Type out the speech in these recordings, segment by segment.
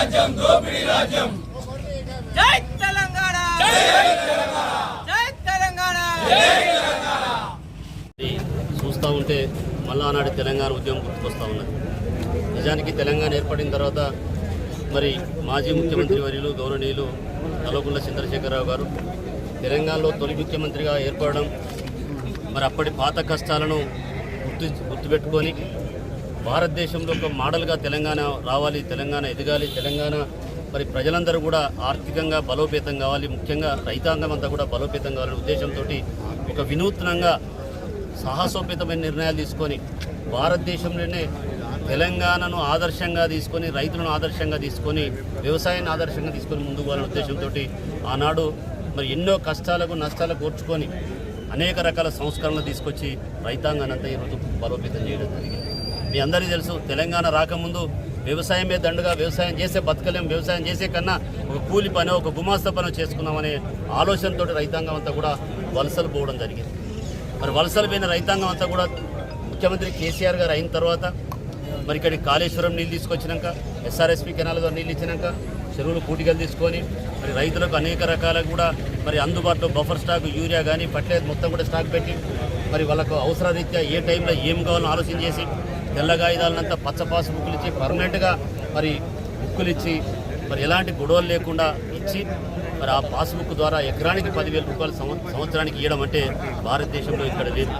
రాజ్యం దోపిడీ రాజ్యం జై తెలంగాణ జై తెలంగాణ చూస్తూ ఉంటే మళ్ళా ఆనాడు తెలంగాణ ఉద్యమం గుర్తుకొస్తూ ఉన్నది. నిజానికి తెలంగాణ ఏర్పడిన తర్వాత మరి మాజీ ముఖ్యమంత్రి వర్యులు గౌరవనీయులు కల్వకుంట్ల చంద్రశేఖరరావు గారు తెలంగాణలో తొలి ముఖ్యమంత్రిగా ఏర్పడడం, మరి అప్పటి పాత కష్టాలను గుర్తుపెట్టుకొని భారతదేశంలో ఒక మోడల్గా తెలంగాణ రావాలి, తెలంగాణ ఎదగాలి, తెలంగాణ మరి ప్రజలందరూ కూడా ఆర్థికంగా బలోపేతం కావాలి, ముఖ్యంగా రైతాంగం అంతా కూడా బలోపేతం కావాలనే ఉద్దేశంతో ఒక వినూత్నంగా సాహసోపేతమైన నిర్ణయాలు తీసుకొని భారతదేశంలోనే తెలంగాణను ఆదర్శంగా తీసుకొని, రైతులను ఆదర్శంగా తీసుకొని, వ్యవసాయాన్ని ఆదర్శంగా తీసుకొని ముందుకు పోవాలనే ఉద్దేశంతో ఆనాడు మరి ఎన్నో కష్టాలకు నష్టాలకు ఓర్చుకొని అనేక రకాల సంస్కరణలు తీసుకొచ్చి రైతాంగాన్ని అంతా ఈరోజు బలోపేతం చేయడం జరిగింది. మీ అందరికీ తెలుసు, తెలంగాణ రాకముందు వ్యవసాయమే దండుగా, వ్యవసాయం చేసే బతకలేం, వ్యవసాయం చేసే కన్నా ఒక కూలి పని, ఒక గుమాస్తా పని చేసుకుందామనే ఆలోచనతో రైతాంగం అంతా కూడా వలసలు పోవడం జరిగింది. మరి వలసలు పోయిన రైతాంగం అంతా కూడా ముఖ్యమంత్రి కేసీఆర్ గారు అయిన తర్వాత మరి ఇక్కడికి కాళేశ్వరం నీళ్ళు తీసుకొచ్చినాక, ఎస్ఆర్ఎస్పీ కెనాల్ ద్వారా నీళ్ళు ఇచ్చినాక చెరువులు పూటికలు తీసుకొని మరి రైతులకు అనేక రకాల కూడా మరి అందుబాటులో బఫర్ స్టాక్, యూరియా కానీ ఫర్టిలైజర్ మొత్తం కూడా స్టాక్ పెట్టి మరి వాళ్ళకు అవసరరీత్యా ఏ టైంలో ఏం కావాలని ఆలోచన చేసి తెల్ల కాగితాలనంతా పచ్చ పాసు బుక్కులు ఇచ్చి పర్మనెంట్గా మరి బుక్కులు ఇచ్చి మరి ఎలాంటి గొడవలు లేకుండా ఇచ్చి మరి ఆ పాస్బుక్ ద్వారా ఎకరానికి 10,000 రూపాయలు సంవత్సరానికి ఇవ్వడం అంటే భారతదేశంలో ఇక్కడ లేదు.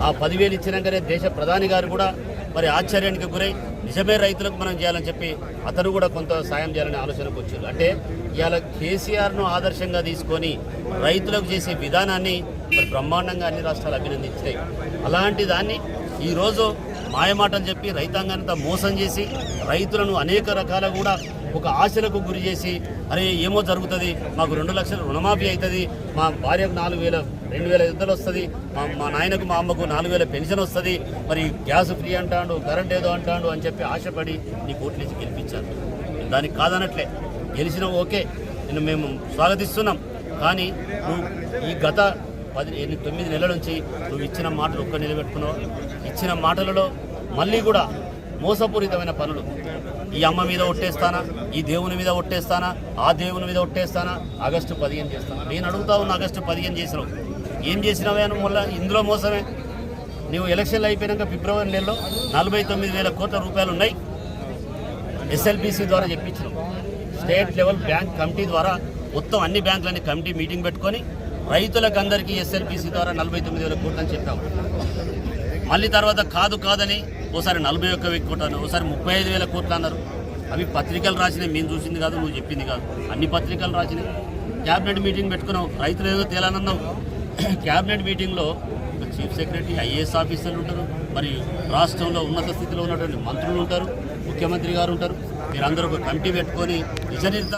ఆ 10,000 ఇచ్చినాకనే దేశ ప్రధాని గారు కూడా మరి ఆశ్చర్యానికి గురై నిజమే రైతులకు మనం చేయాలని చెప్పి అతను కూడా కొంత సాయం చేయాలనే ఆలోచనకు వచ్చారు. అంటే ఇవాళ కేసీఆర్ను ఆదర్శంగా తీసుకొని రైతులకు చేసే విధానాన్ని మరి బ్రహ్మాండంగా అన్ని రాష్ట్రాలు అభినందించాయి. అలాంటి దాన్ని ఈరోజు మాయమాటలు చెప్పి రైతాంగాన్ని మోసం చేసి రైతులను అనేక రకాల కూడా ఒక ఆశలకు గురి చేసి, అరే ఏమో జరుగుతుంది, మాకు 2 లక్షలు రుణమాఫీ అవుతుంది, మా భార్యకు 4,000 2,500 వస్తుంది, మా నాయనకు మా అమ్మకు 4,000 పెన్షన్ వస్తుంది, మరి గ్యాస్ ఫ్రీ అంటాడు, కరెంట్ ఏదో అంటాడు అని చెప్పి ఆశపడి నీ కోట్లు ఇచ్చి గెలిపించారు. దానికి కాదనట్లే, గెలిచినా ఓకే, నిన్ను మేము స్వాగతిస్తున్నాం. కానీ నువ్వు ఈ గత 9 నెలల నుంచి నువ్వు ఇచ్చిన మాటలు ఒక్క నిలబెట్టుకున్నావు. ఇచ్చిన మాటలలో మళ్ళీ కూడా మోసపూరితమైన పనులు, ఈ అమ్మ మీద ఒట్టేస్తానా, ఈ దేవుని మీద ఒట్టేస్తానా, ఆ దేవుని మీద ఒట్టేస్తానా, ఆగస్టు 15 చేస్తాను. నేను అడుగుతా ఉన్నా, ఆగస్టు 15 చేసినావు, ఏం చేసినావే అని మళ్ళీ ఇందులో మోసమే. నువ్వు ఎలక్షన్లు అయిపోయాక ఫిబ్రవరి నెలలో 49,000 కోట్ల రూపాయలు ఉన్నాయి, ఎస్ఎల్బీసీ ద్వారా చెప్పించినావు. స్టేట్ లెవెల్ బ్యాంక్ కమిటీ ద్వారా మొత్తం అన్ని బ్యాంకులన్నీ కమిటీ మీటింగ్ పెట్టుకొని రైతులకు అందరికీ ఎస్ఎల్బీసీ ద్వారా 49,000 కోట్లు అని చెప్పాము. మళ్ళీ తర్వాత కాదని ఓసారి 41,000 కోట్లు అన్నారు, ఓసారి 35,000 కోట్లు అన్నారు. అవి పత్రికలు రాసినాయి, మేము చూసింది కాదు, నువ్వు చెప్పింది కాదు, అన్ని పత్రికలు రాసినాయి. క్యాబినెట్ మీటింగ్ పెట్టుకున్నావు, రైతులు ఏదో తేలానన్నావు. క్యాబినెట్ మీటింగ్లో చీఫ్ సెక్రటరీ, ఐఏఎస్ ఆఫీసర్లు ఉంటారు, మరి రాష్ట్రంలో ఉన్నత స్థితిలో ఉన్నటువంటి మంత్రులు ఉంటారు, ముఖ్యమంత్రి గారు ఉంటారు. మీరందరూ ఒక కమిటీ పెట్టుకొని నిజ